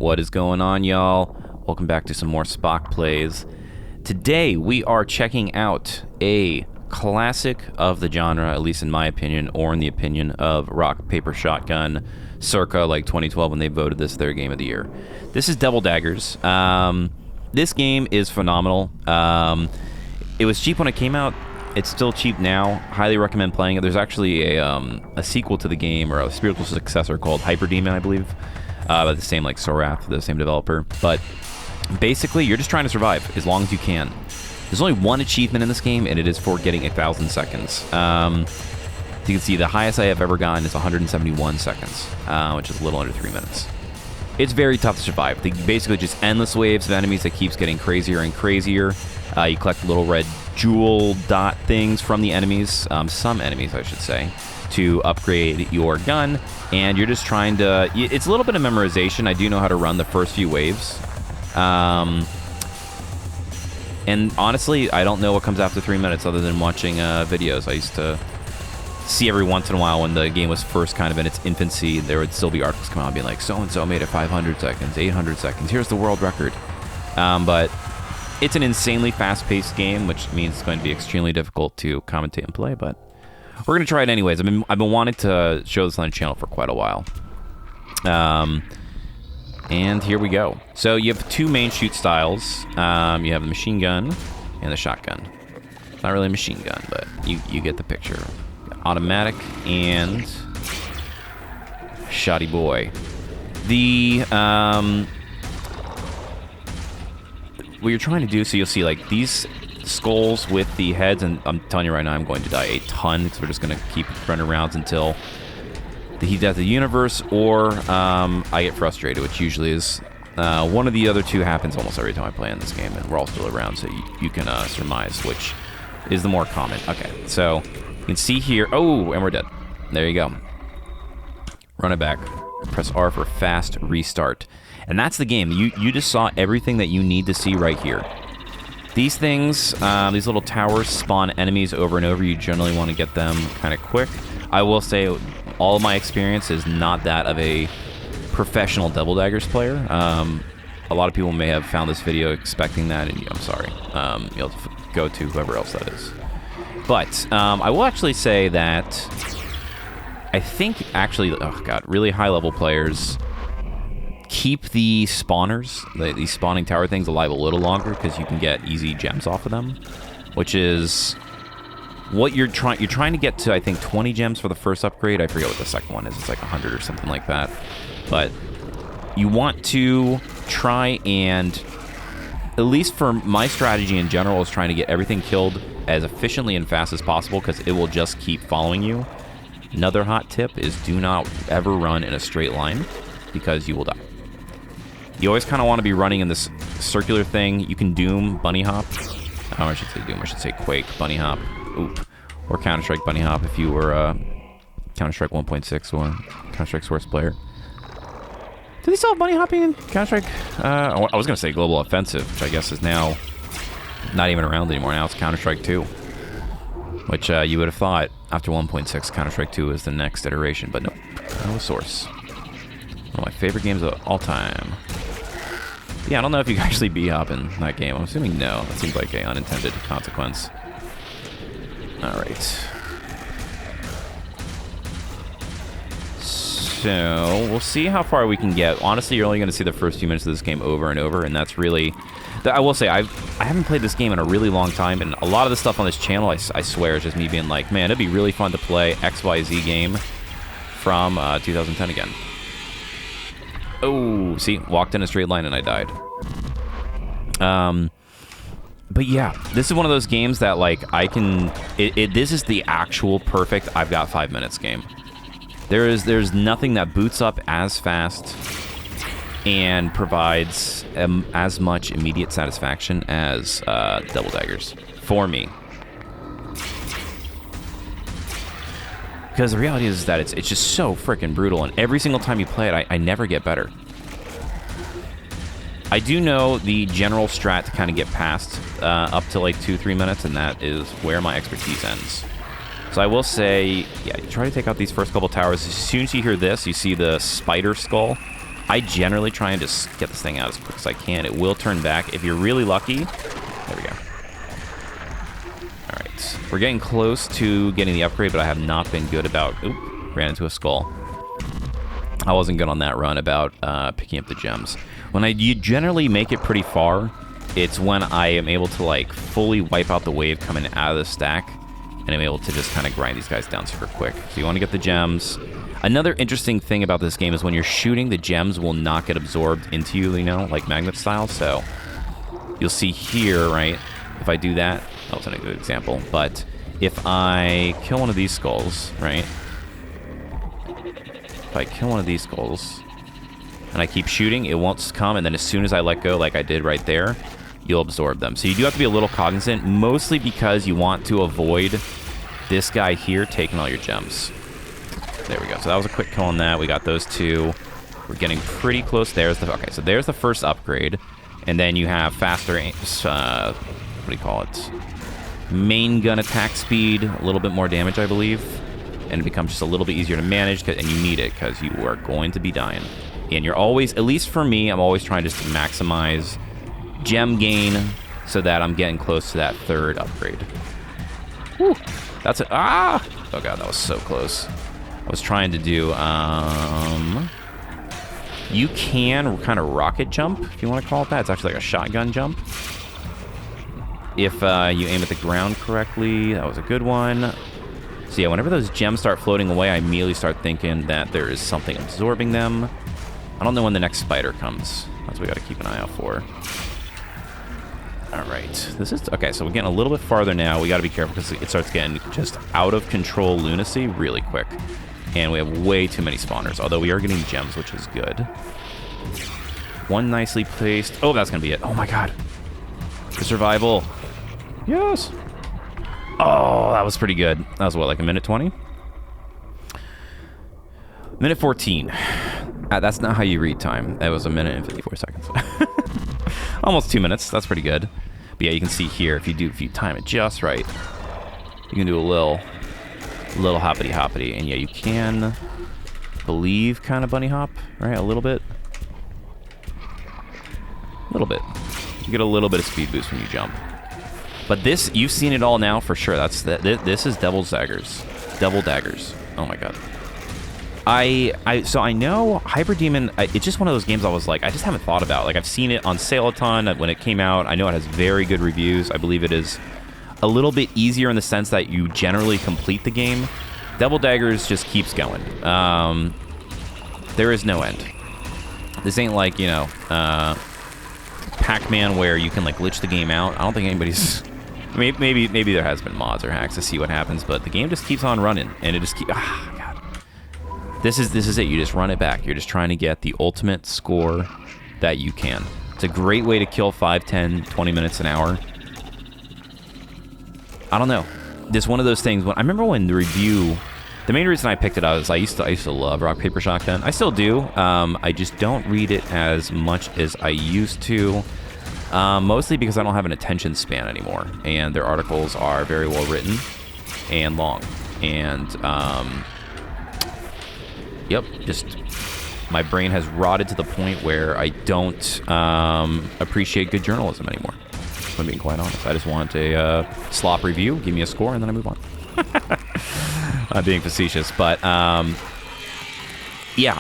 What is going on, y'all? Welcome back to some more SpockPlays. Today, we are checking out a classic of the genre, at least in my opinion, or in the opinion of Rock, Paper, Shotgun, circa like 2012 when they voted this their game of the year. This is Devil Daggers. This game is phenomenal. It was cheap when it came out. It's still cheap now. Highly recommend playing it. There's actually a sequel to the game, or a spiritual successor called Hyper Demon, I believe. By the same, like, Sorath, the same developer. But basically, you're just trying to survive as long as you can. There's only one achievement in this game, and it is for getting 1,000 seconds. You can see the highest I have ever gotten is 171 seconds, which is a little under 3 minutes. It's very tough to survive. They basically just endless waves of enemies that keeps getting crazier and crazier. You collect little red jewel dot things from the enemies, some enemies I should say, to upgrade your gun, and you're just trying to... It's a little bit of memorization. I do know how to run the first few waves. And honestly, I don't know what comes after 3 minutes other than watching videos. I used to see every once in a while when the game was first kind of in its infancy, there would still be articles come out being like, so-and-so made it 500 seconds, 800 seconds, here's the world record. But it's an insanely fast-paced game, which means it's going to be extremely difficult to commentate and play, but we're going to try it anyways. I've been wanting to show this on the channel for quite a while. And here we go. So you have two main shoot styles. You have the machine gun and the shotgun. It's not really a machine gun, but you get the picture. Automatic and shoddy boy. The what you're trying to do, so you'll see like these skulls with the heads, and I'm telling you right now, I'm going to die a ton because we're just going to keep running rounds until the heat death of the universe, or I get frustrated, which usually is one of the other two happens almost every time I play in this game, and we're all still around, so you can surmise which is the more common. Okay, so you can see here, oh, and we're dead. There you go. Run it back. Press R for fast restart. And that's the game. You just saw everything that you need to see right here. These things, these little towers spawn enemies over and over. You generally want to get them kind of quick. I will say all of my experience is not that of a professional Devil Daggers player. A lot of people may have found this video expecting that, and I'm sorry. You'll have to go to whoever else that is. But I will actually say that I think actually, oh god, really high-level players keep the spawners, these spawning tower things, alive a little longer because you can get easy gems off of them, which is what you're trying to get to. I think 20 gems for the first upgrade. I forget what the second one is. It's like 100 or something like that. But you want to try and, at least for my strategy in general, is trying to get everything killed as efficiently and fast as possible because it will just keep following you. Another hot tip is do not ever run in a straight line because you will die. You always kind of want to be running in this circular thing. You can Doom, bunny hop. Oh, I should say Doom. I should say Quake, bunny hop. Oop. Or Counter-Strike bunny hop if you were Counter-Strike 1.6 or Counter-Strike Source player. Do they still have bunny hopping in Counter-Strike? I was going to say Global Offensive, which I guess is now not even around anymore. Now it's Counter-Strike 2. Which you would have thought after 1.6, Counter-Strike 2 is the next iteration, but nope. No Source. One of my favorite games of all time. Yeah, I don't know if you can actually B-hop in that game. I'm assuming no. That seems like an unintended consequence. Alright. So, we'll see how far we can get. Honestly, you're only going to see the first few minutes of this game over and over, and that's really... I will say, I haven't played this game in a really long time, and a lot of the stuff on this channel, I swear, is just me being like, man, it'd be really fun to play XYZ game from 2010 again. Oh, see, walked in a straight line and I died. But yeah, this is one of those games that, like, I can... this is the actual perfect I've got 5 minutes game. There's nothing that boots up as fast and provides as much immediate satisfaction as Devil Daggers, for me. Because the reality is that it's just so freaking brutal, and every single time you play it, I never get better. I do know the general strat to kind of get past up to like 2-3 minutes, and that is where my expertise ends. So I will say, yeah, you try to take out these first couple towers. As soon as you hear this, you see the spider skull. I generally try and just get this thing out as quick as I can. It will turn back. If you're really lucky... There we go. Alright. We're getting close to getting the upgrade, but I have not been good about... Oop, ran into a skull. I wasn't good on that run about picking up the gems. When you generally make it pretty far, it's when I am able to, like, fully wipe out the wave coming out of the stack, and I'm able to just kind of grind these guys down super quick. So you want to get the gems. Another interesting thing about this game is when you're shooting, the gems will not get absorbed into you, you know, like magnet style. So you'll see here, right, if I do that, that wasn't a good example, but if I kill one of these skulls, right, if I kill one of these skulls and I keep shooting, it won't come, and then as soon as I let go, like I did right there, you'll absorb them. So you do have to be a little cognizant, mostly because you want to avoid this guy here taking all your gems. There we go. So that was a quick kill on that. We got those two. We're getting pretty close. There's the... Okay, so there's the first upgrade. And then you have faster... what do you call it? Main gun attack speed. A little bit more damage, I believe. And it becomes just a little bit easier to manage. And you need it, because you are going to be dying. And you're always... At least for me, I'm always trying just to maximize gem gain so that I'm getting close to that third upgrade. Whew. That's it. Ah! Oh, God, that was so close. I was trying to do, you can kind of rocket jump, if you want to call it that. It's actually like a shotgun jump. If you aim at the ground correctly, that was a good one. So yeah, whenever those gems start floating away, I immediately start thinking that there is something absorbing them. I don't know when the next spider comes. That's what we got to keep an eye out for. All right, this is... Okay, so we're getting a little bit farther now. We got to be careful because it starts getting just out of control lunacy really quick. And we have way too many spawners, although we are getting gems, which is good. One nicely placed... Oh, that's going to be it. Oh, my God. The survival. Yes. Oh, that was pretty good. That was, what, like a minute 20? Minute 14. That's not how you read time. That was a minute and 54 seconds. Almost 2 minutes. That's pretty good. But yeah, you can see here, if you time it just right, you can do a little hoppity. And yeah, you can believe kind of bunny hop, right? A little bit. You get a little bit of speed boost when you jump. But this, you've seen it all now for sure. This is Devil Daggers. Devil Daggers. Oh my God. So I know Hyper Demon, it's just one of those games I was like, I just haven't thought about. Like, I've seen it on sale a ton when it came out. I know it has very good reviews. I believe it is a little bit easier in the sense that you generally complete the game. Devil Daggers just keeps going. There is no end. This ain't like, you know, Pac-Man where you can, like, glitch the game out. I don't think anybody's... Maybe there has been mods or hacks to see what happens, but the game just keeps on running, and it just keeps... Ah, God. This is it. You just run it back. You're just trying to get the ultimate score that you can. It's a great way to kill 5, 10, 20 minutes an hour. I don't know. Just one of those things. I remember when the review... The main reason I picked it up is I used to love Rock, Paper, Shotgun. I still do. I just don't read it as much as I used to. Mostly because I don't have an attention span anymore. And their articles are very well written and long. And, yep, just... My brain has rotted to the point where I don't appreciate good journalism anymore. If I'm being quite honest. I just want a slop review, give me a score, and then I move on. I'm being facetious, but yeah,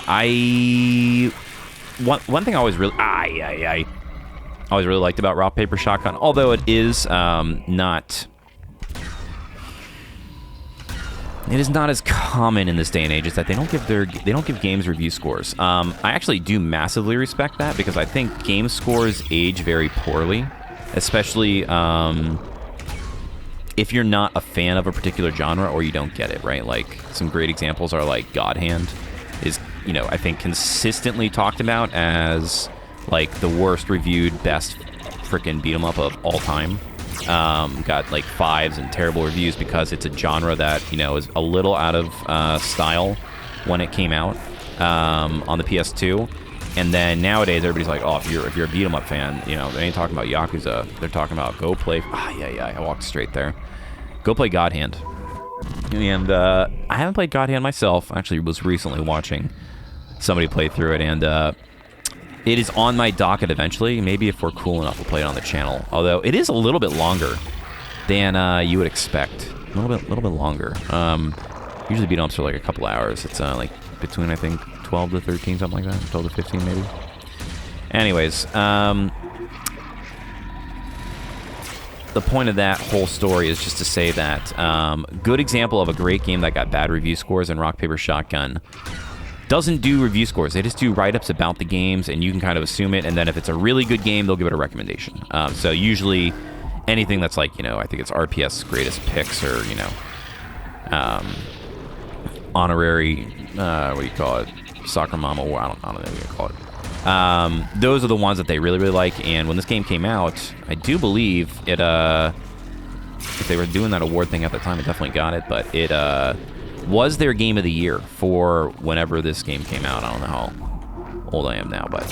one thing I always really always really liked about Rock, Paper, Shotgun, although it is not as common in this day and age, is that they don't give games review scores. I actually do massively respect that because I think game scores age very poorly, especially if you're not a fan of a particular genre or you don't get it, right? Like, some great examples are like God Hand is, you know, I think consistently talked about as like the worst reviewed, best frickin' beat 'em up of all time. Got like 5s and terrible reviews because it's a genre that, you know, is a little out of style when it came out on the PS2. And then nowadays, everybody's like, oh, if you're a beat 'em up fan, you know, they ain't talking about Yakuza. They're talking about go play. I walked straight there. Go play God Hand. And I haven't played God Hand myself. I actually was recently watching somebody play through it, and It is on my docket eventually. Maybe if we're cool enough, we'll play it on the channel. Although it is a little bit longer than you would expect. A little bit longer. Usually beat 'em ups for like a couple hours. It's like between, I think, 12 to 13, something like that. 12 to 15 maybe. Anyways, the point of that whole story is just to say that good example of a great game that got bad review scores in Rock, Paper, Shotgun doesn't do review scores. They just do write-ups about the games, and you can kind of assume it, and then if it's a really good game, they'll give it a recommendation. So usually anything that's like, I think it's RPS Greatest Picks or, honorary, what do you call it? Soccer Mama, or I don't know what you call it. Those are the ones that they really, really like. And when this game came out, I do believe it, if they were doing that award thing at the time, it definitely got it, but it was their game of the year for whenever this game came out. I don't know how old I am now, but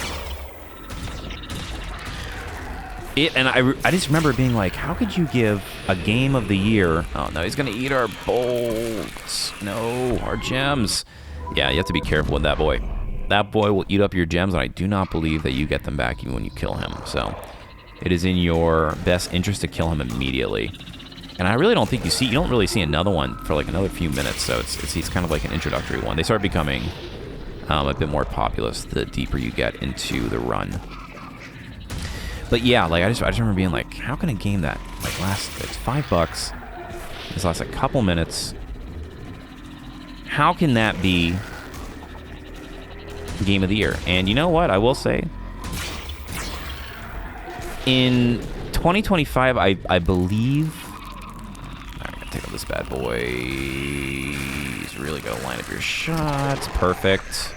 I just remember being like, how could you give a game of the year? Oh no, he's gonna eat our bolts. No, our gems. Yeah, you have to be careful with that boy. That boy will eat up your gems, and I do not believe that you get them back even when you kill him. So it is in your best interest to kill him immediately. And I really don't think you don't really see another one for like another few minutes. So it's kind of like an introductory one. They start becoming a bit more populous the deeper you get into the run. But yeah, like I just remember being like, how can a game that like it's $5, this lasts a couple minutes, how can that be game of the year? And you know what? I will say, in 2025, I believe. I'm gonna take out this bad boy. He's really gonna line up your shots. Perfect.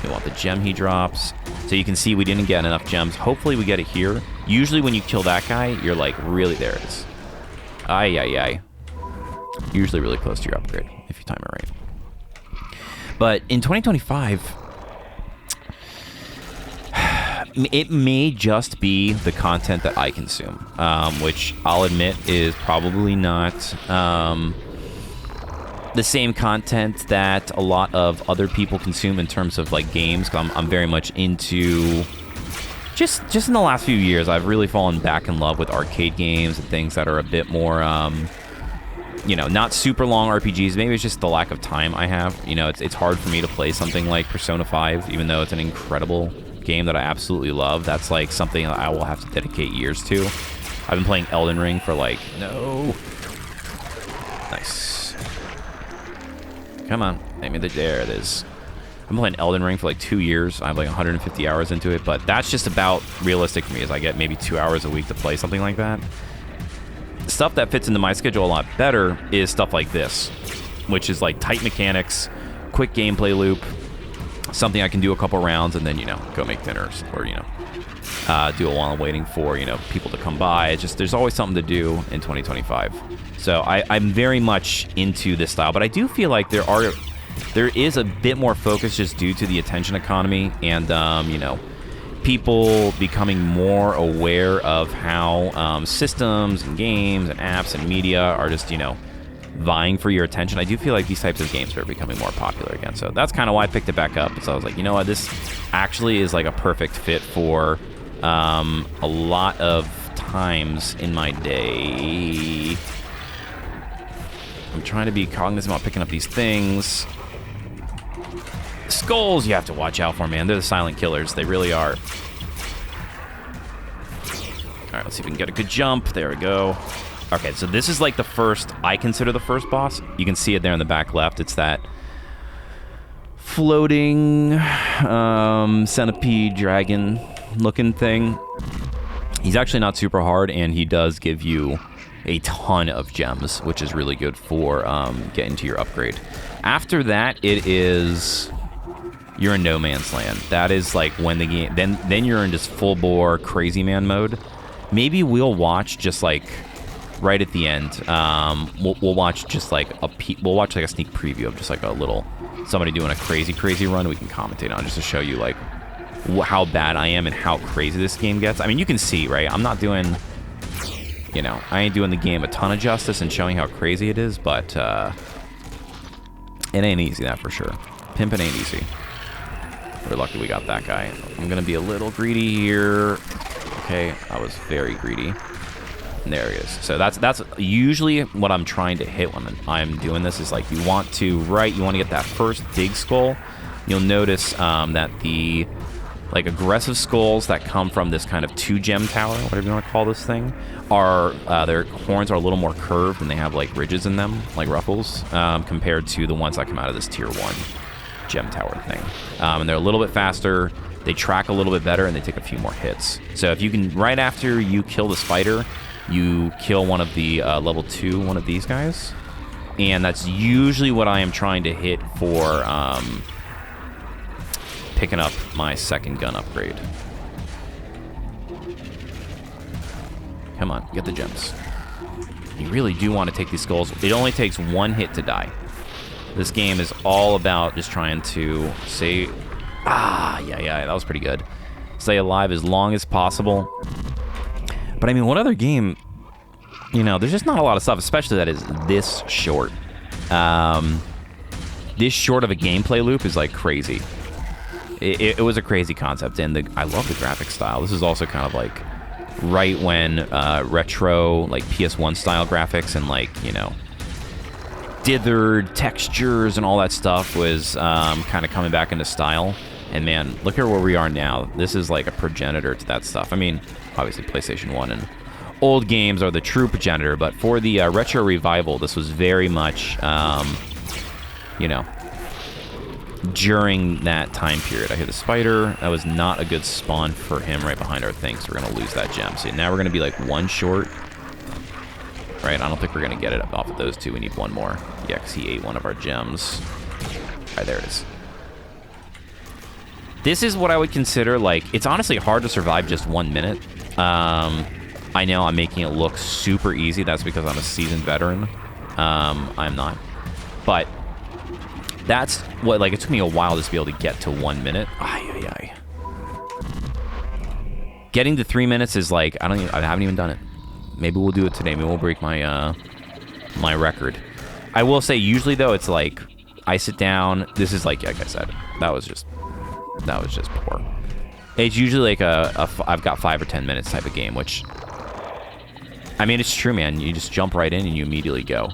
You want the gem he drops. So you can see we didn't get enough gems. Hopefully we get it here. Usually when you kill that guy, you're like, really, there it is. Ay. Usually really close to your upgrade, if you time it right. But in 2025, it may just be the content that I consume, which I'll admit is probably not the same content that a lot of other people consume in terms of like games. I'm very much into just in the last few years, I've really fallen back in love with arcade games and things that are a bit more not super long RPGs. Maybe it's just the lack of time I have. It's hard for me to play something like Persona 5, even though it's an incredible game that I absolutely love. That's like something that I will have to dedicate years to. I've been playing Elden Ring for like, no. Nice. Come on. There it is. I've been playing Elden Ring for like 2 years. I have like 150 hours into it, but that's just about realistic for me, as I get maybe 2 hours a week to play something like that. Stuff that fits into my schedule a lot better is stuff like this, which is like tight mechanics, quick gameplay loop, something I can do a couple rounds and then, go make dinners or, do it while I'm waiting for, people to come by. It's just, there's always something to do in 2025. So I'm very much into this style, but I do feel like there is a bit more focus just due to the attention economy and, people becoming more aware of how systems and games and apps and media are just, vying for your attention. I do feel like these types of games are becoming more popular again. So that's kind of why I picked it back up. So I was like, you know what, this actually is like a perfect fit for a lot of times in my day. I'm trying to be cognizant about picking up these things. Skulls you have to watch out for, man. They're the silent killers. They really are. Alright, let's see if we can get a good jump. There we go. Okay, so this is like the first, I consider the first boss. You can see it there in the back left. It's that floating centipede dragon looking thing. He's actually not super hard, and he does give you a ton of gems, which is really good for getting to your upgrade. After that, it is... you're in no man's land. That is like when the game... Then you're in just full-bore crazy man mode. Maybe we'll watch just like... right at the end, we'll watch just like we'll watch like a sneak preview of just like a little somebody doing a crazy run we can commentate on, just to show you like how bad I am and how crazy this game gets. I mean, you can see, right? I'm not doing, I ain't doing the game a ton of justice and showing how crazy it is, but it ain't easy, that for sure. Pimping ain't easy. We're lucky we got that guy. I'm going to be a little greedy here. Okay, I was very greedy. And there he is. So that's usually what I'm trying to hit when I'm doing this is like you want to get that first big skull. You'll notice that the like aggressive skulls that come from this kind of 2-gem tower, whatever you want to call this thing, are their horns are a little more curved and they have like ridges in them, like ruffles, compared to the ones that come out of this tier 1 gem tower thing. And they're a little bit faster, they track a little bit better, and they take a few more hits. So if you can, right after you kill the spider, you kill one of the level 2, one of these guys. And that's usually what I am trying to hit for picking up my second gun upgrade. Come on, get the gems. You really do want to take these skulls. It only takes 1 hit to die. This game is all about just trying to stay... yeah, that was pretty good. Stay alive as long as possible. But I mean, what other game... You know, there's just not a lot of stuff, especially that is this short. This short of a gameplay loop is like crazy. It was a crazy concept, and I love the graphic style. This is also kind of like right when retro, like PS1 style graphics and like, you know, dithered textures and all that stuff was kind of coming back into style. And man, look at where we are now. This is like a progenitor to that stuff. I mean, obviously PlayStation 1 and old games are the true progenitor, but for the retro revival, this was very much, you know, during that time period. I hit the spider. That was not a good spawn for him right behind our thing, so we're going to lose that gem. So now we're going to be like 1 short. Right, I don't think we're going to get it off of those 2. We need 1 more. Yeah, because he ate one of our gems. All right, there it is. This is what I would consider, like, it's honestly hard to survive just 1 minute. I know I'm making it look super easy. That's because I'm a seasoned veteran. I'm not. But that's what, like, it took me a while just to be able to get to 1 minute. Getting to 3 minutes is like, I haven't even done it. Maybe we'll do it today. Maybe we'll break my my record. I will say, usually though, it's like I sit down. This is like I said, that was just poor. It's usually like I've got 5 or 10 minutes type of game, which, I mean, it's true, man. You just jump right in and you immediately go.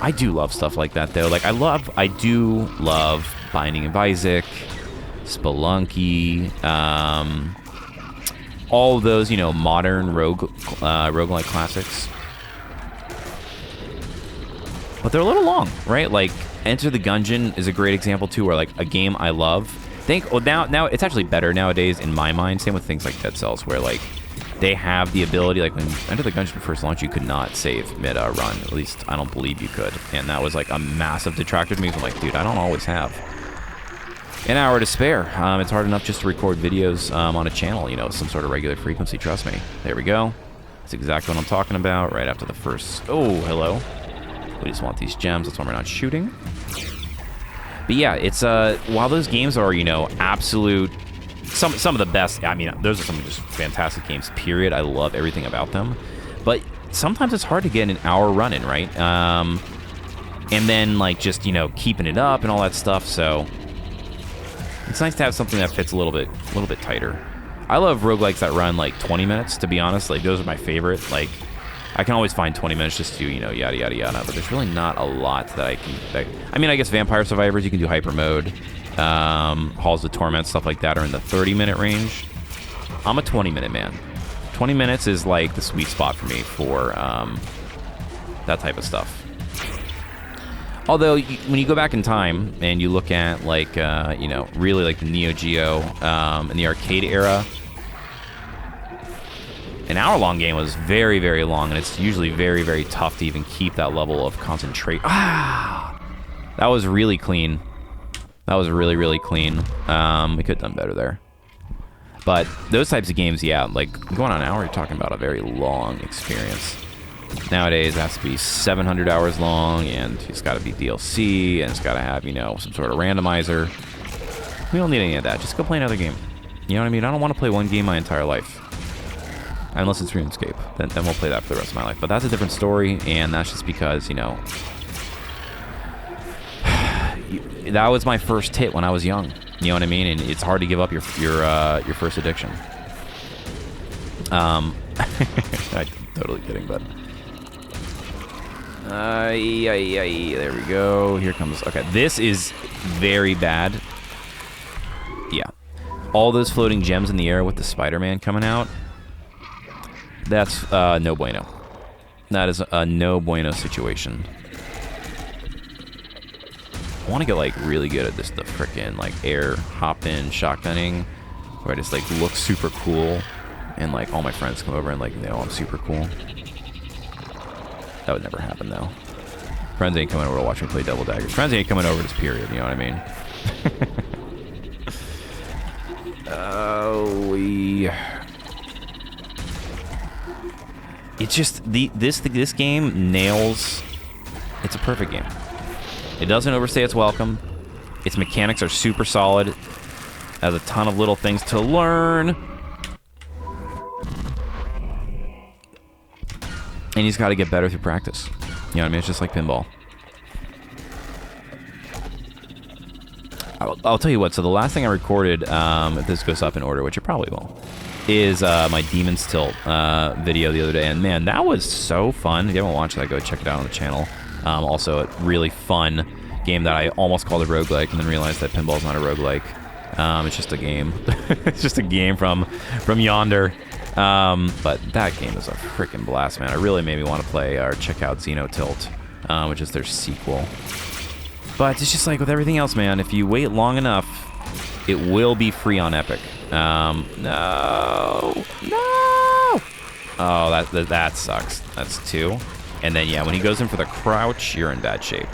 I do love stuff like that though. Like I do love Binding of Isaac, Spelunky, all of those, you know, modern roguelike classics. But they're a little long, right? Like Enter the Gungeon is a great example too, where like a game I love. Now it's actually better nowadays in my mind. Same with things like Dead Cells, where like they have the ability, like when Enter the Gungeon first launched, you could not save mid-run. At least I don't believe you could. And that was like a massive detractor to me. So I'm like, dude, I don't always have an hour to spare. It's hard enough just to record videos on a channel, you know, some sort of regular frequency, trust me. There we go. That's exactly what I'm talking about right after the first... Oh, hello. We just want these gems. That's why we're not shooting. But yeah, it's while those games are, you know, absolute... Some of the best... I mean, those are some just fantastic games, period. I love everything about them. But sometimes it's hard to get an hour run in, right? And then, like, just, you know, keeping it up and all that stuff, so... It's nice to have something that fits a little bit tighter. I love roguelikes that run like 20 minutes, to be honest. Like, those are my favorite. Like, I can always find 20 minutes just to, you know, yada, yada, yada. But there's really not a lot that I can... I mean, I guess Vampire Survivors, you can do hyper mode. Halls of Torment, stuff like that are in the 30-minute range. I'm a 20-minute man. 20 minutes is like the sweet spot for me for that type of stuff. Although, when you go back in time and you look at, like, you know, really like the Neo Geo and the arcade era, an hour-long game was very, very long, and it's usually very, very tough to even keep that level of concentration. That was really clean. That was really, really clean. We could have done better there. But those types of games, yeah, like, going on an hour, you're talking about a very long experience. Nowadays, it has to be 700 hours long, and it's got to be DLC, and it's got to have, you know, some sort of randomizer. We don't need any of that. Just go play another game. You know what I mean? I don't want to play one game my entire life. Unless it's RuneScape. Then we'll play that for the rest of my life. But that's a different story, and that's just because, you know... that was my first hit when I was young. You know what I mean? And it's hard to give up your first addiction. I'm totally kidding, but there we go. Here comes. Okay, this is very bad. Yeah, all those floating gems in the air with the Spider-Man coming out. That's no bueno. That is a no bueno situation. I want to get like really good at this, the frickin' like air hop-in shotgunning, where I just like look super cool, and like all my friends come over and like they know I'm super cool. That would never happen though. Friends ain't coming over to watch me play Devil Daggers. Friends ain't coming over just period. You know what I mean? It's just this game nails. It's a perfect game. It doesn't overstay its welcome. Its mechanics are super solid. It has a ton of little things to learn. And you just got to get better through practice. You know what I mean? It's just like pinball. I'll tell you what. So the last thing I recorded, if this goes up in order, which it probably will, is my Demon's Tilt video the other day. And man, that was so fun. If you haven't watched that, go check it out on the channel. Also, a really fun game that I almost called a roguelike and then realized that pinball's not a roguelike. It's just a game. It's just a game from yonder. But that game is a freaking blast, man. It really made me want to play or check out Xeno Tilt, which is their sequel. But it's just like with everything else, man. If you wait long enough, it will be free on Epic. No. Oh, that sucks. That's 2. And then, yeah, when he goes in for the crouch, you're in bad shape.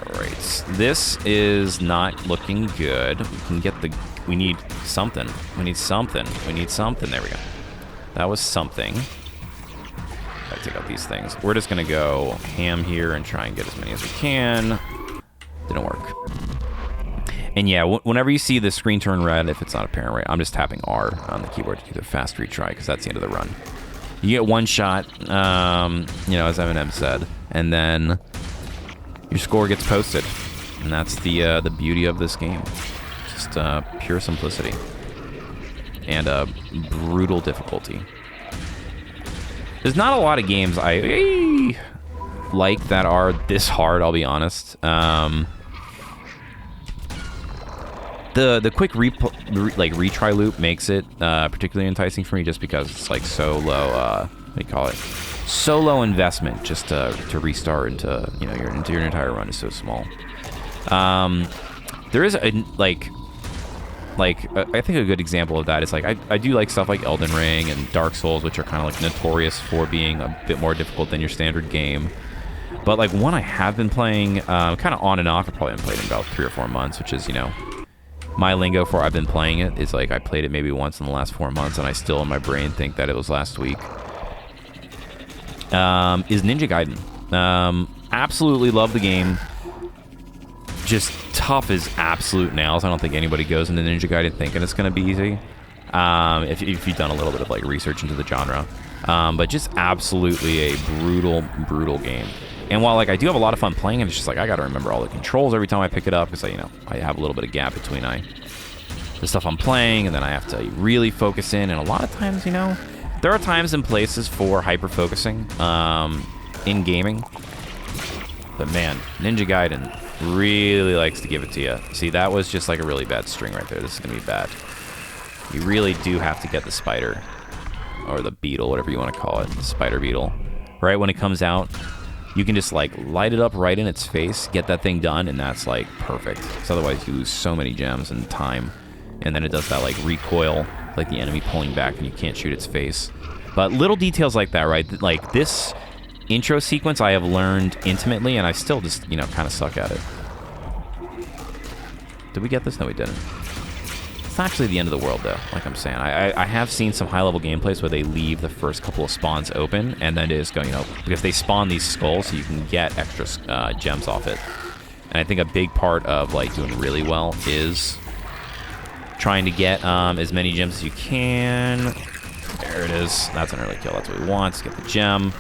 Alright. This is not looking good. We can get the... We need something. We need something. We need something. There we go. That was something. Gotta take out these things. We're just gonna go ham here and try and get as many as we can. Didn't work. And yeah, whenever you see the screen turn red, if it's not apparent right, I'm just tapping R on the keyboard to do the fast retry, because that's the end of the run. You get one shot, you know, as Eminem said, and then your score gets posted. And that's the beauty of this game. Just pure simplicity. And brutal difficulty. There's not a lot of games I like that are this hard, I'll be honest. The quick retry loop makes it particularly enticing for me, just because it's like so low. What do you call it? So low investment just to restart into your entire run is so small. There is a I think a good example of that is like I do like stuff like Elden Ring and Dark Souls, which are kind of like notorious for being a bit more difficult than your standard game. But like one I have been playing kind of on and off. I probably haven't played in about 3 or 4 months, which is, you know, my lingo for I've been playing it is like I played it maybe once in the last 4 months, and I still in my brain think that it was last week. Is Ninja Gaiden. Absolutely love the game. Just tough as absolute nails. I don't think anybody goes into Ninja Gaiden thinking it's going to be easy. If you've done a little bit of like research into the genre. But just absolutely a brutal game. And while like I do have a lot of fun playing it, it's just like I got to remember all the controls every time I pick it up, because I have a little bit of gap between the stuff I'm playing, and then I have to really focus in. And a lot of times, there are times and places for hyper focusing in gaming. But man, Ninja Gaiden really likes to give it to you. See, that was just like a really bad string right there. This is gonna be bad. You really do have to get the spider, or the beetle, whatever you want to call it, the spider beetle, right when it comes out. You can just like light it up right in its face, get that thing done, and that's like perfect. Because otherwise you lose so many gems and time. And then it does that like recoil, like the enemy pulling back and you can't shoot its face. But little details like that, right? Like this intro sequence I have learned intimately, and I still just, kind of suck at it. Did we get this? No, we didn't. It's not actually the end of the world, though, like I'm saying. I have seen some high-level gameplays where they leave the first couple of spawns open, and then they just go, because they spawn these skulls so you can get extra gems off it. And I think a big part of, like, doing really well is trying to get as many gems as you can. There it is. That's an early kill. That's what we want. Let's get the gem.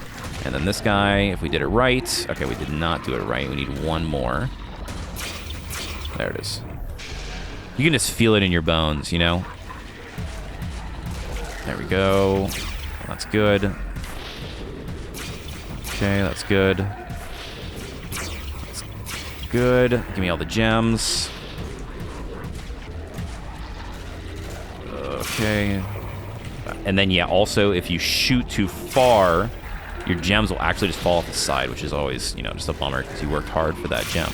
And then this guy, if we did it right. Okay, we did not do it right. We need one more. There it is. You can just feel it in your bones, you know? There we go. That's good. Okay, that's good. That's good. Give me all the gems. Okay. And then, yeah, also, if you shoot too far, your gems will actually just fall off the side, which is always, you know, just a bummer because you worked hard for that gem.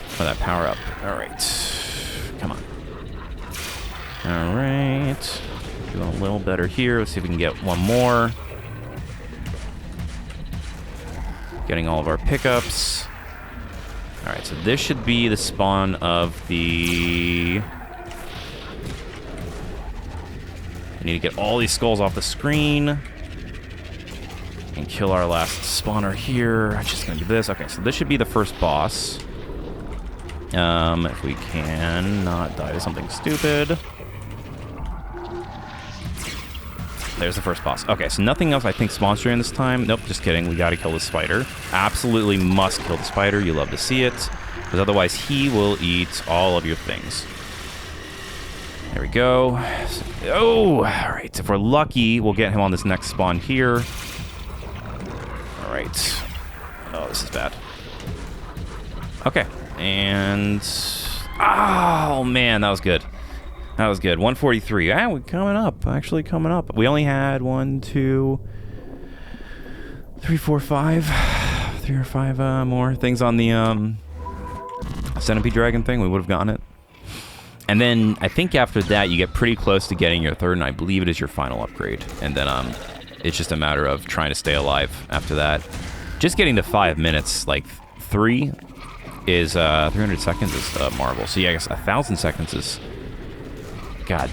For that power up. All right. Come on. All right. Doing a little better here. Let's see if we can get one more. Getting all of our pickups. All right, so this should be the spawn of the... I need to get all these skulls off the screen. And kill our last spawner here. I'm just going to do this. Okay, so this should be the first boss. If we can not die to something stupid. There's the first boss. Okay, so nothing else I think spawns during this time. Nope, just kidding. We gotta kill the spider. Absolutely must kill the spider. You love to see it. Because otherwise he will eat all of your things. There we go. Oh, all right. If we're lucky, we'll get him on this next spawn here. All right. Oh, this is bad. Okay. And... oh, man, that was good. That was good. 143. Ah, we're coming up. Actually coming up. We only had 1, 2, 3, 4, 5. 3 or 5 more things on the centipede dragon thing. We would have gotten it. And then I think after that, you get pretty close to getting your third, and I believe it is your final upgrade. And then it's just a matter of trying to stay alive after that. Just getting to 5 minutes, like 3 is 300 seconds is a marvel. So yeah, I guess 1,000 seconds is... God.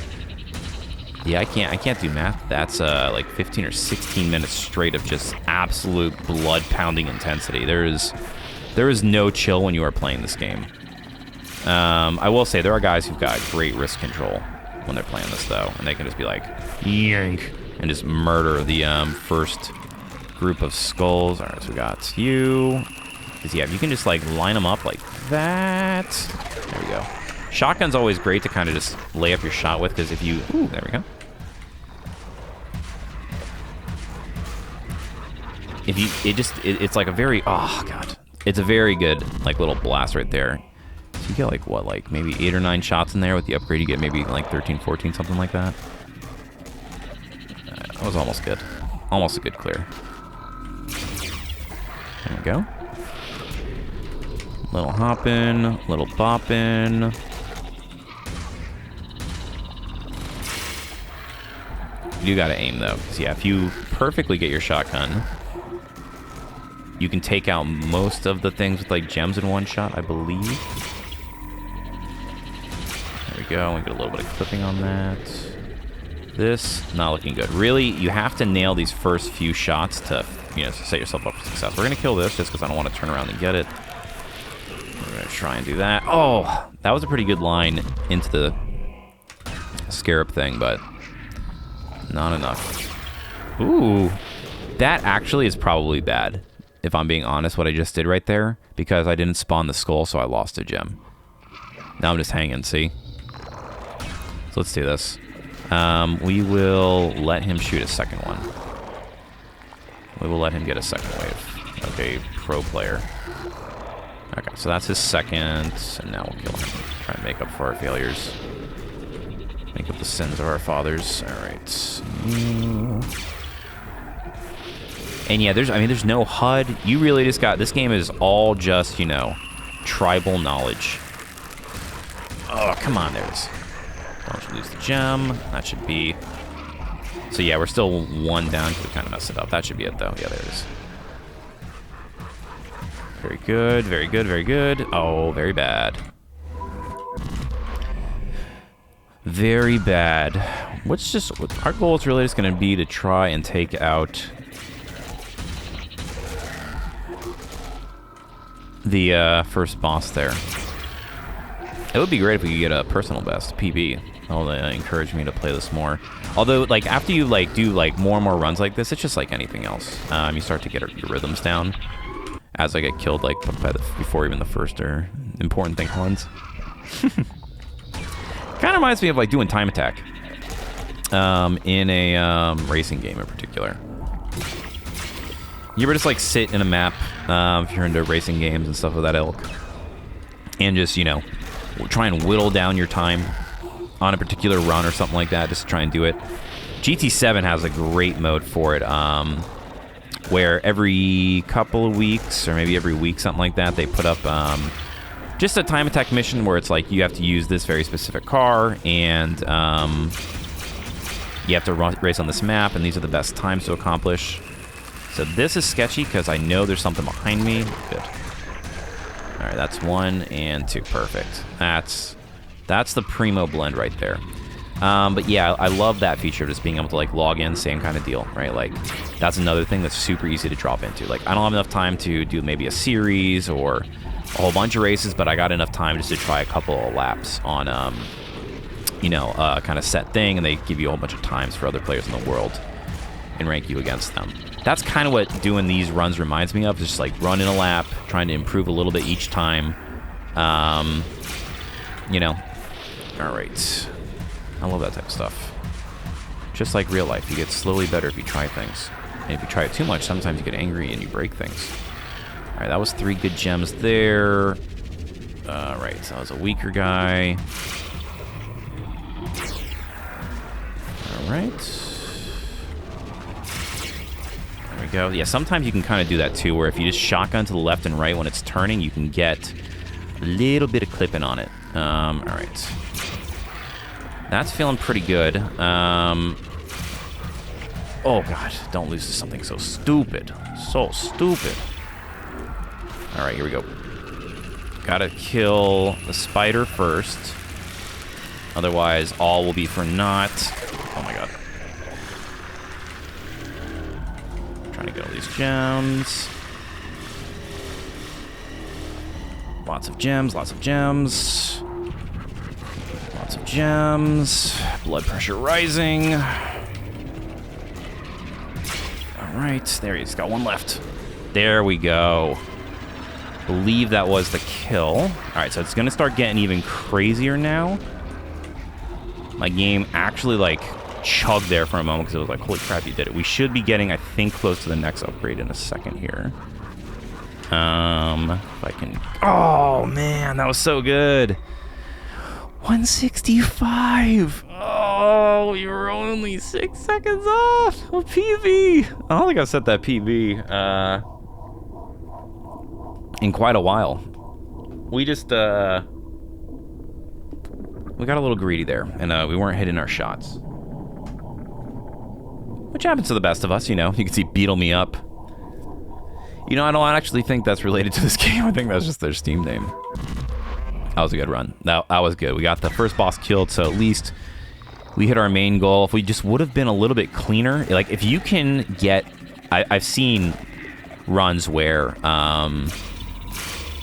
Yeah, I can't do math. That's like 15 or 16 minutes straight of just absolute blood-pounding intensity. There is no chill when you are playing this game. I will say there are guys who've got great wrist control when they're playing this, though, and they can just be like, yank, and just murder the first group of skulls. All right, so we got you. Because yeah, you can just like line them up like that. There we go. Shotgun's always great to kind of just lay up your shot with, because if you... ooh, there we go. If you... it's like a very... oh, God. It's a very good, like, little blast right there. So you get, like, what, like, maybe 8 or 9 shots in there. With the upgrade, you get maybe, like, 13, 14, something like that. That was almost good. Almost a good clear. There we go. Little hoppin', little boppin'. You gotta aim, though, because, yeah, if you perfectly get your shotgun, you can take out most of the things with, like, gems in one shot, I believe. There we go. We get a little bit of clipping on that. This, not looking good. Really, you have to nail these first few shots to, you know, set yourself up for success. We're gonna kill this just because I don't want to turn around and get it. We're gonna try and do that. Oh, that was a pretty good line into the scarab thing, but not enough. Ooh, that actually is probably bad, if I'm being honest, what I just did right there, because I didn't spawn the skull, so I lost a gem. Now I'm just hanging, see? So let's do this. We will let him shoot a second one. We will let him get a second wave. Okay, pro player. Okay, so that's his second, and now we'll kill him. Try and make up for our failures. Make up the sins of our fathers. All right. And yeah, there's no HUD. You really just got... this game is all just, you know, tribal knowledge. Oh, come on, there it is. Don't lose the gem. That should be... so yeah, we're still 1 down because we kind of messed it up. That should be it, though. Yeah, there it is. Very good, very good, very good. Oh, very bad. Very bad. What's just... our goal is really just going to be to try and take out the first boss there. It would be great if we could get a personal best, PB. That'll encourage me to play this more. Although, like, after you, like, do, like, more and more runs like this, it's just like anything else. You start to get your rhythms down as I get killed, like, before even the first or important thing runs. Kind of reminds me of, like, doing time attack in a racing game in particular. You ever just, like, sit in a map if you're into racing games and stuff of that ilk and just, you know, try and whittle down your time on a particular run or something like that, just to try and do it. GT7 has a great mode for it, where every couple of weeks, or maybe every week, something like that, they put up just a time attack mission where it's like you have to use this very specific car, and you have to race on this map, and these are the best times to accomplish. So this is sketchy because I know there's something behind me. Good. All right, that's 1 and 2. Perfect. That's the primo blend right there. But yeah, I love that feature of just being able to like log in, same kind of deal, right? Like that's another thing that's super easy to drop into. Like I don't have enough time to do maybe a series or a whole bunch of races, but I got enough time just to try a couple of laps on, you know, kind of set thing, and they give you a whole bunch of times for other players in the world and rank you against them. That's kind of what doing these runs reminds me of, just like running a lap, trying to improve a little bit each time. You know, all right. I love that type of stuff. Just like real life, you get slowly better if you try things. And if you try it too much, sometimes you get angry and you break things. All right, that was 3 good gems there. All right, so that was a weaker guy. All right. There we go. Yeah, sometimes you can kind of do that too, where if you just shotgun to the left and right when it's turning, you can get a little bit of clipping on it. All right. That's feeling pretty good. Oh, God. Don't lose to something so stupid. So stupid. All right, here we go. Gotta kill the spider first. Otherwise, all will be for naught. Oh, my God. Trying to get all these gems. Lots of gems, lots of gems. Lots of gems. Blood pressure rising. All right, there he's got 1 left. There we go. Believe that was the kill. All right, so it's gonna start getting even crazier now. My game actually like chugged there for a moment because it was like, holy crap, you did it. We should be getting, I think, close to the next upgrade in a second here. If I can. Oh man, that was so good. 165. Oh, you were only 6 seconds off. Oh, PB. I don't think I've set that PB in quite a while. We just we got a little greedy there, and we weren't hitting our shots, which happens to the best of us. You know, you can see Beetle Me Up. You know, I don't actually think that's related to this game. I think that's just their Steam name. That was a good run. That was good. We got the first boss killed, so at least we hit our main goal. If we just would have been a little bit cleaner, like if you can get, I've seen runs where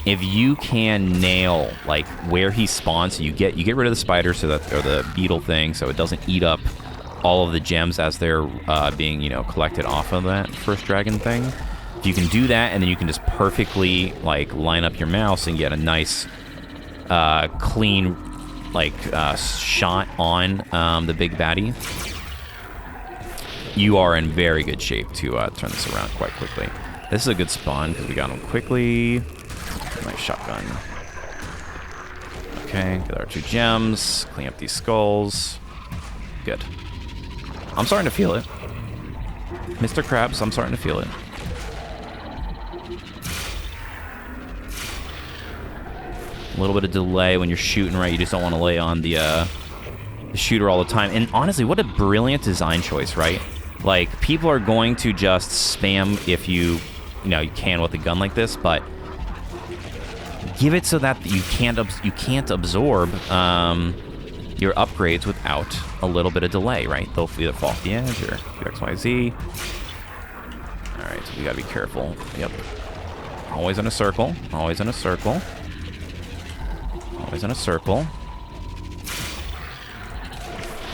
if you can nail like where he spawns, so you get rid of the spider, so that, or the beetle thing, so it doesn't eat up all of the gems as they're being, you know, collected off of that first dragon thing. If you can do that, and then you can just perfectly like line up your mouse and get a nice clean like shot on the big baddie, you are in very good shape to turn this around quite quickly. This is a good spawn because we got him quickly. Nice shotgun. Okay, get our 2 gems, clean up these skulls. Good. I'm starting to feel it. Mr. Krabs, I'm starting to feel it. A little bit of delay when you're shooting, right? You just don't want to lay on the shooter all the time. And honestly, what a brilliant design choice, right? Like, people are going to just spam if you can with a gun like this, but give it so that you can't absorb your upgrades without a little bit of delay, right? They'll either fall off the edge or do X, Y, Z. All right, so we gotta be careful. Yep. Always in a circle. Always in a circle. Always in a circle.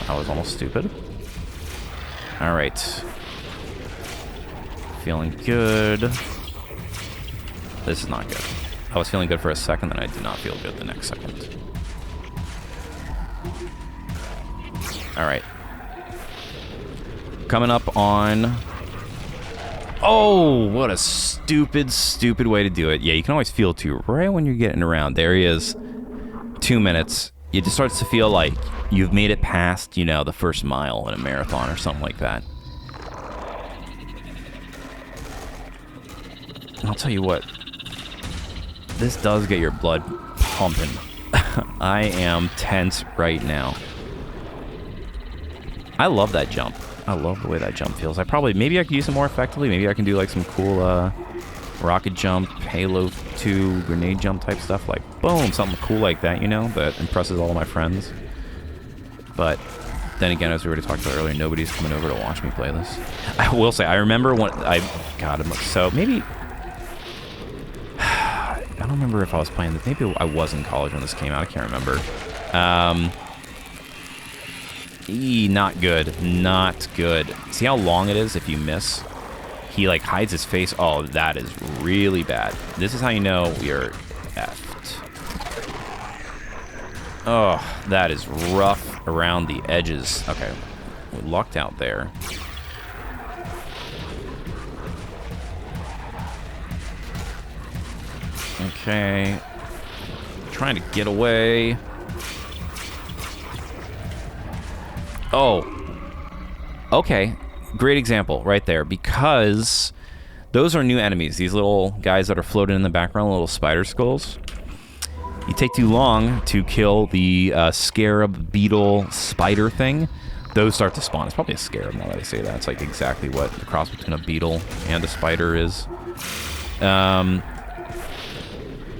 That was almost stupid. Alright. Feeling good. This is not good. I was feeling good for a second, then I did not feel good the next second. Alright. Coming up on... Oh, what a stupid, stupid way to do it. Yeah, you can always feel too. Right when you're getting around, there he is. 2 minutes. It just starts to feel like you've made it past, you know, the first mile in a marathon or something like that. I'll tell you what. This does get your blood pumping. I am tense right now. I love that jump. I love the way that jump feels. Maybe I could use it more effectively. Maybe I can do like some cool rocket jump, Halo 2 grenade jump type stuff. Like, boom, something cool like that, you know, that impresses all of my friends. But then again, as we already talked about earlier, nobody's coming over to watch me play this. I will say, I remember when so maybe... I don't remember if I was playing this. Maybe I was in college when this came out. I can't remember. Not good. Not good. See how long it is if you miss? He, like, hides his face. Oh, that is really bad. This is how you know you're effed. Oh, that is rough around the edges. Okay, we lucked out there. Okay. Trying to get away. Oh. Okay. Great example right there, because those are new enemies. These little guys that are floating in the background, little spider skulls. You take too long to kill the scarab beetle spider thing, those start to spawn. It's probably a scarab now that I say that. It's like exactly what the cross between a beetle and a spider is.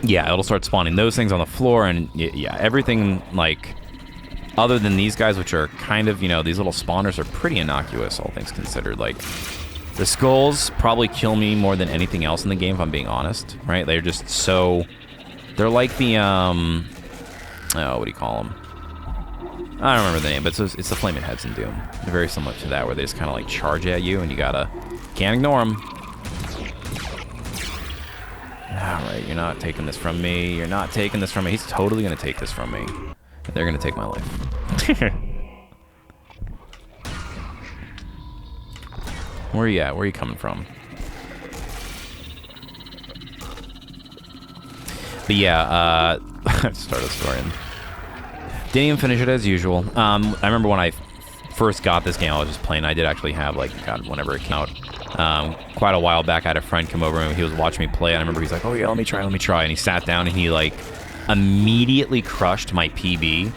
Yeah, it'll start spawning those things on the floor, and yeah, everything, like, other than these guys, which are kind of, you know, these little spawners are pretty innocuous, all things considered. Like, the skulls probably kill me more than anything else in the game, if I'm being honest, right? They're just so... They're like the, oh, what do you call them? I don't remember the name, but it's the Flaming Heads in Doom. They're very similar to that, where they just kind of, like, charge at you, and you gotta... Can't ignore them. Alright, you're not taking this from me. You're not taking this from me. He's totally gonna take this from me. They're gonna take my life. Where are you at? Where are you coming from? But yeah, start a story. Didn't even finish it as usual. I remember when I first got this game, I was just playing. I did actually have, like, God, whenever it came out, quite a while back, I had a friend come over and he was watching me play. And I remember he's like, "Oh yeah, let me try." And he sat down and he, like, immediately crushed my PB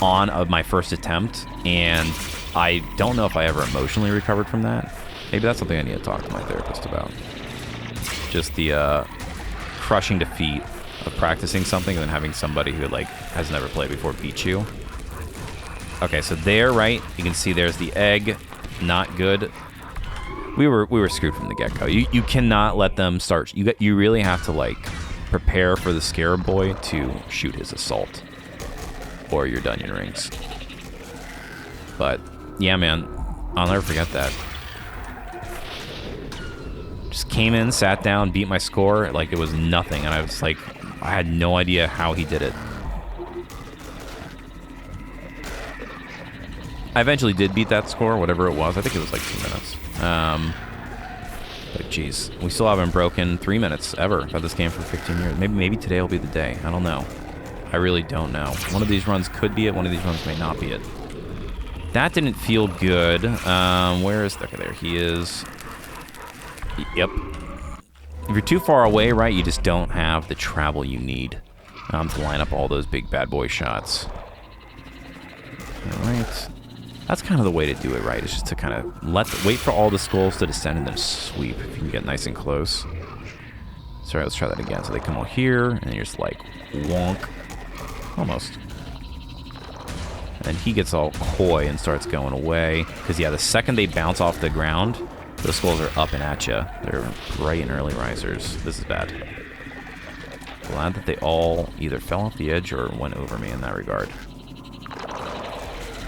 on my first attempt. And I don't know if I ever emotionally recovered from that. Maybe that's something I need to talk to my therapist about. Just the crushing defeat of practicing something and then having somebody who, like, has never played before beat you. Okay, so there, right? You can see there's the egg. Not good. We were screwed from the get-go. You cannot let them start. You really have to, like, prepare for the Scarab Boy to shoot his assault, or your Dungeon Rings. But yeah, man, I'll never forget that. Just came in, sat down, beat my score like it was nothing, and I was like, I had no idea how he did it. I eventually did beat that score, whatever it was. I think it was like 2 minutes. But geez, we still haven't broken 3 minutes ever. I've had this game for 15 years. Maybe today will be the day. I don't know. I really don't know. One of these runs could be it. One of these runs may not be it. That didn't feel good. Where is... Okay, there he is. Yep. If you're too far away, right, you just don't have the travel you need to line up all those big bad boy shots. All right. That's kind of the way to do it, right? It's just to kind of wait for all the skulls to descend and then sweep if you can get nice and close. Sorry, let's try that again. So they come all here, and you're just like, wonk. Almost. And then he gets all coy and starts going away. Because, yeah, the second they bounce off the ground, those skulls are up and at you. They're bright and early risers. This is bad. Glad that they all either fell off the edge or went over me in that regard.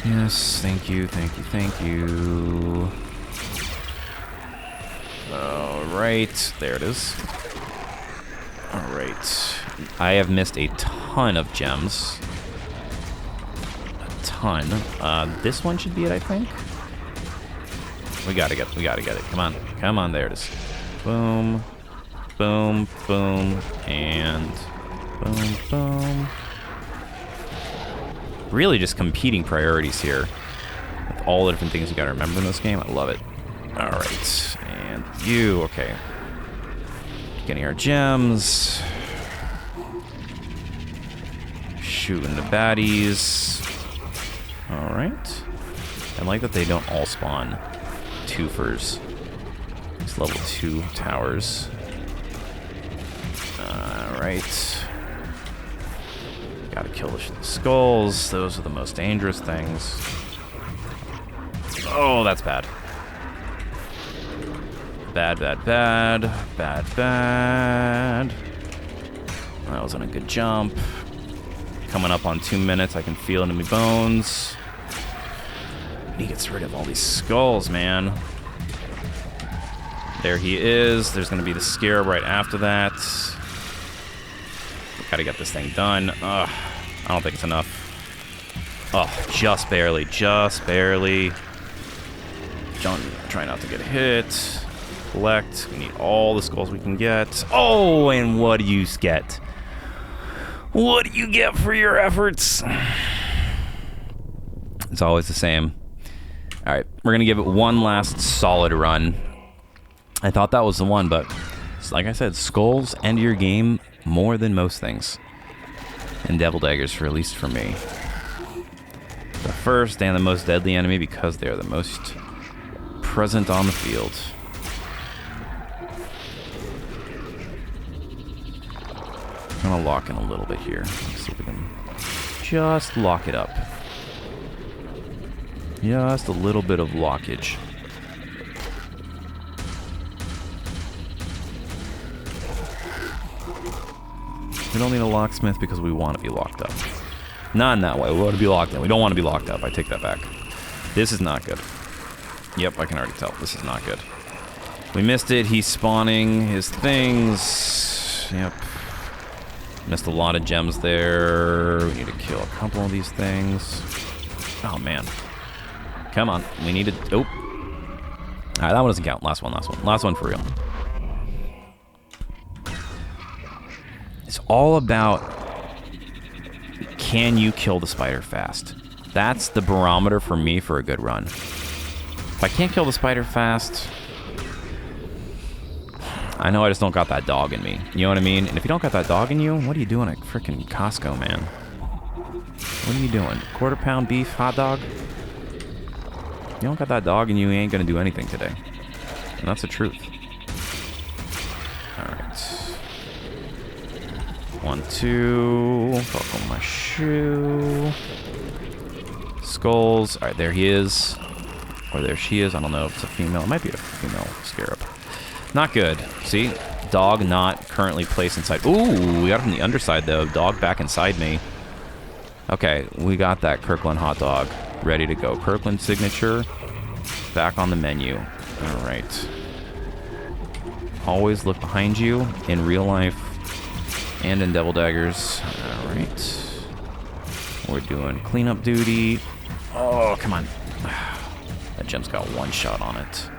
Yes, thank you, thank you, thank you. Alright, there it is. Alright. I have missed a ton of gems. A ton. This one should be it, I think. We gotta get it. Come on. Come on, there it is. Boom. Boom, boom, and boom, boom. Really just competing priorities here. With all the different things you gotta remember in this game. I love it. Alright. And you, okay. Getting our gems. Shooting the baddies. Alright. I like that they don't all spawn twofers. It's level 2 towers. Alright. Gotta kill the skulls. Those are the most dangerous things. Oh, that's bad. Bad, bad, bad. Bad, bad. That wasn't a good jump. Coming up on 2 minutes. I can feel it in my bones. He gets rid of all these skulls, man. There he is. There's going to be the scarab right after that. Gotta get this thing done. Ugh, I don't think it's enough. Oh, just barely. Just barely. Try not to get hit. Collect. We need all the skulls we can get. Oh, and what do you get? What do you get for your efforts? It's always the same. All right, we're gonna give it one last solid run. I thought that was the one, but like I said, skulls end your game more than most things. And Devil Daggers, for at least for me. The first and the most deadly enemy because they are the most present on the field. I'm gonna lock in a little bit here. Let's see if we can just lock it up. Just a little bit of lockage. We don't need a locksmith because we want to be locked up. Not in that way. We want to be locked in. We don't want to be locked up. I take that back. This is not good. Yep, I can already tell. This is not good. We missed it. He's spawning his things. Yep. Missed a lot of gems there. We need to kill a couple of these things. Oh, man. Come on. We need to... Oh. All right, that one doesn't count. Last one, last one. Last one for real. It's all about, can you kill the spider fast? That's the barometer for me for a good run. If I can't kill the spider fast, I know I just don't got that dog in me. You know what I mean? And if you don't got that dog in you, what are you doing at freaking Costco, man? What are you doing? Quarter-pound beef hot dog? You don't got that dog in you, you ain't gonna do anything today. And that's the truth. Alright. 1, 2. Buckle my shoe. Skulls. Alright, there he is. Or there she is. I don't know if it's a female. It might be a female scarab. Not good. See? Dog not currently placed inside. Ooh, we got it from the underside, though. Dog back inside me. Okay, we got that Kirkland hot dog ready to go. Kirkland signature back on the menu. Alright. Always look behind you in real life and in Devil Daggers. Alright. We're doing cleanup duty. Oh, come on. That gem's got one shot on it.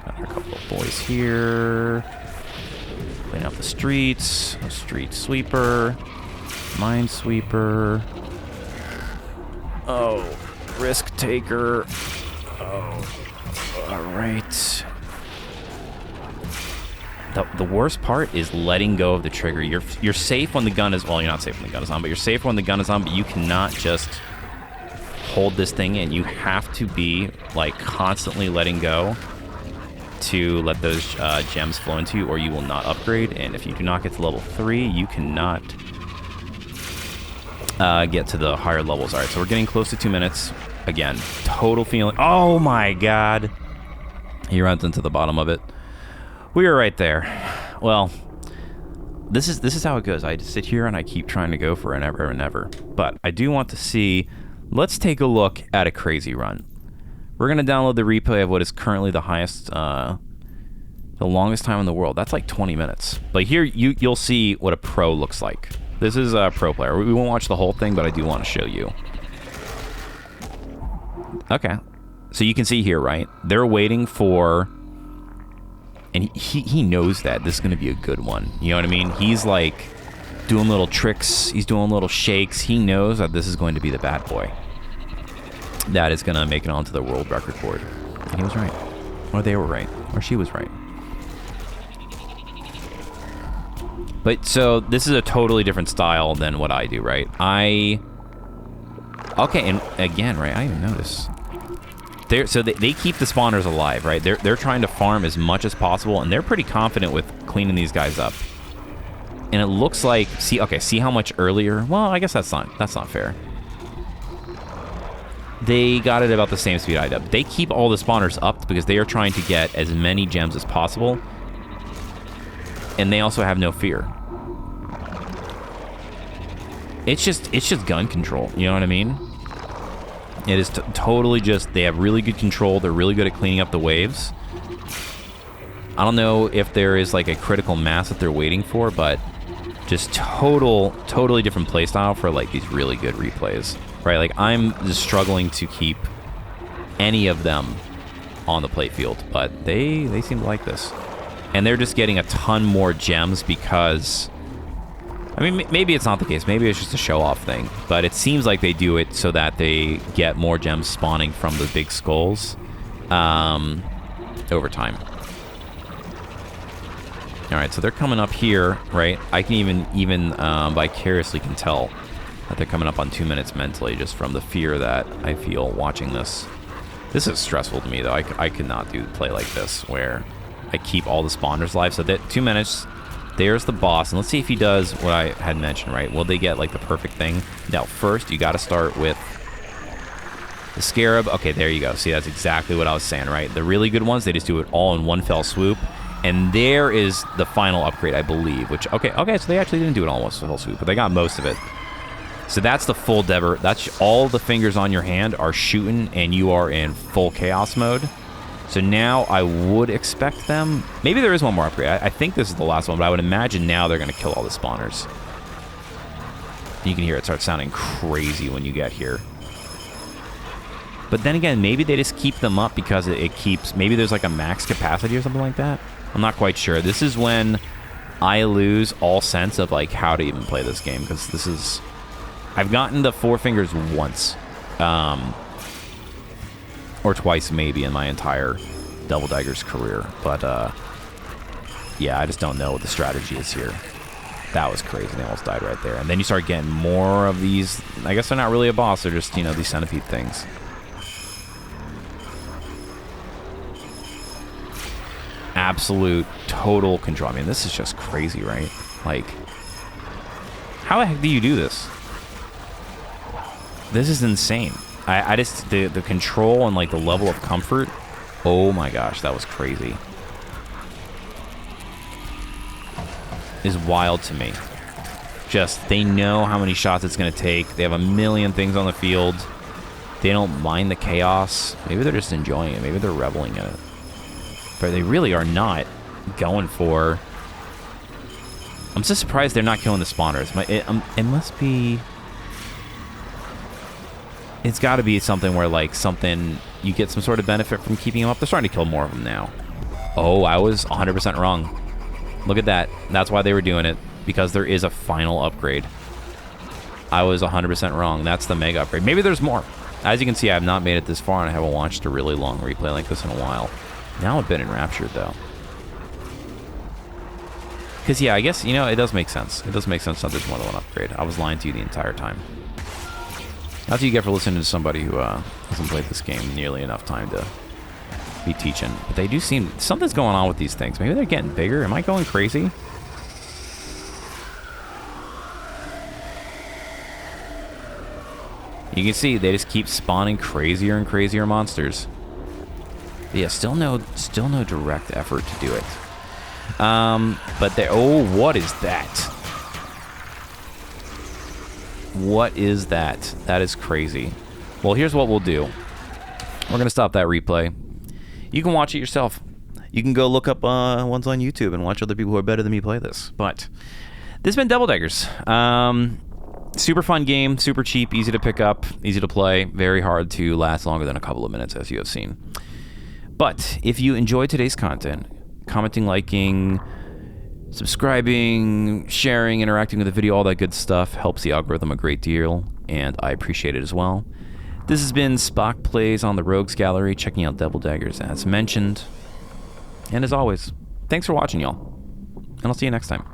Got a couple of boys here. Clean up the streets. A street sweeper. Mine sweeper. Oh, risk taker. Oh, alright. The worst part is letting go of the trigger. You're safe when the gun is... Well, you're not safe when the gun is on, but you're safe when the gun is on, but you cannot just hold this thing in. You have to be, like, constantly letting go to let those gems flow into you, or you will not upgrade. And if you do not get to level 3, you cannot get to the higher levels. Alright, so we're getting close to 2 minutes. Again, total feeling... Oh my god! He runs into the bottom of it. We were right there. Well, this is how it goes. I just sit here and I keep trying to go for an ever and ever. But I do want to see. Let's take a look at a crazy run. We're gonna download the replay of what is currently the highest, the longest time in the world. That's like 20 minutes. But here you'll see what a pro looks like. This is a pro player. We won't watch the whole thing, but I do want to show you. Okay, so you can see here, right? They're waiting for. And he knows that this is going to be a good one. You know what I mean? He's like doing little tricks. He's doing little shakes. He knows that this is going to be the bad boy. That is going to make it onto the world record board. And he was right. Or they were right. Or she was right. But so this is a totally different style than what I do, right? Okay, and again, right? I didn't even notice. So they keep the spawners alive, right? They're trying to farm as much as possible, and they're pretty confident with cleaning these guys up. And it looks like, see how much earlier? Well, I guess that's not fair. They got it about the same speed I did. They keep all the spawners up because they are trying to get as many gems as possible, and they also have no fear. It's just gun control. You know what I mean? It is totally just, they have really good control. They're really good at cleaning up the waves. I don't know if there is like a critical mass that they're waiting for, but just totally different playstyle for like these really good replays, right? Like I'm just struggling to keep any of them on the playfield, but they seem to like this. And they're just getting a ton more gems because, I mean, maybe it's not the case. Maybe it's just a show-off thing. But it seems like they do it so that they get more gems spawning from the big skulls over time. All right, so they're coming up here, right? I can even vicariously can tell that they're coming up on 2 minutes mentally just from the fear that I feel watching this. This is stressful to me, though. I could not play like this where I keep all the spawners alive. So that 2 minutes... There's the boss, and let's see if he does what I had mentioned, right? Will they get, like, the perfect thing? Now, first, you got to start with the Scarab. Okay, there you go. See, that's exactly what I was saying, right? The really good ones, they just do it all in one fell swoop. And there is the final upgrade, I believe, which, okay, so they actually didn't do it all in one fell swoop, but they got most of it. So that's the full Dever. That's all the fingers on your hand are shooting, and you are in full chaos mode. So now I would expect them... Maybe there is one more upgrade. I think this is the last one, but I would imagine now they're going to kill all the spawners. You can hear it start sounding crazy when you get here. But then again, maybe they just keep them up because it keeps... Maybe there's like a max capacity or something like that. I'm not quite sure. This is when I lose all sense of like how to even play this game, because this is... I've gotten the 4 fingers once. Or twice maybe in my entire Devil Daggers career. But, yeah, I just don't know what the strategy is here. That was crazy. They almost died right there. And then you start getting more of these. I guess they're not really a boss. They're just, you know, these centipede things. Absolute, total control. I mean, this is just crazy, right? Like, how the heck do you do this? This is insane. I just, the control and, like, the level of comfort, oh my gosh, that was crazy. Is wild to me. Just, they know how many shots it's going to take. They have a million things on the field. They don't mind the chaos. Maybe they're just enjoying it. Maybe they're reveling in it. But they really are not going for... I'm just surprised they're not killing the spawners. It must be... It's got to be something where, like, you get some sort of benefit from keeping them up. They're starting to kill more of them now. Oh, I was 100% wrong. Look at that. That's why they were doing it, because there is a final upgrade. I was 100% wrong. That's the mega upgrade. Maybe there's more. As you can see, I have not made it this far, and I haven't watched a really long replay like this in a while. Now I'm a bit enraptured, though. Because, yeah, I guess, you know, it does make sense. It does make sense that there's more than one upgrade. I was lying to you the entire time. That's what you get for listening to somebody who hasn't played this game nearly enough time to be teaching. But they do seem... Something's going on with these things. Maybe they're getting bigger. Am I going crazy? You can see they just keep spawning crazier and crazier monsters. But yeah, still no direct effort to do it. But there. Oh, what is that? What is that? That is crazy. Well, here's what we'll do. We're going to stop that replay. You can watch it yourself. You can go look up ones on YouTube and watch other people who are better than me play this. But this has been Devil Daggers. Super fun game, super cheap, easy to pick up, easy to play, very hard to last longer than a couple of minutes, as you have seen. But if you enjoyed today's content, commenting, liking, subscribing, sharing, interacting with the video, all that good stuff helps the algorithm a great deal, and I appreciate it as well. This has been SpockPlays on the Rogues Gallery, checking out Devil Daggers as mentioned. And as always, thanks for watching, y'all. And I'll see you next time.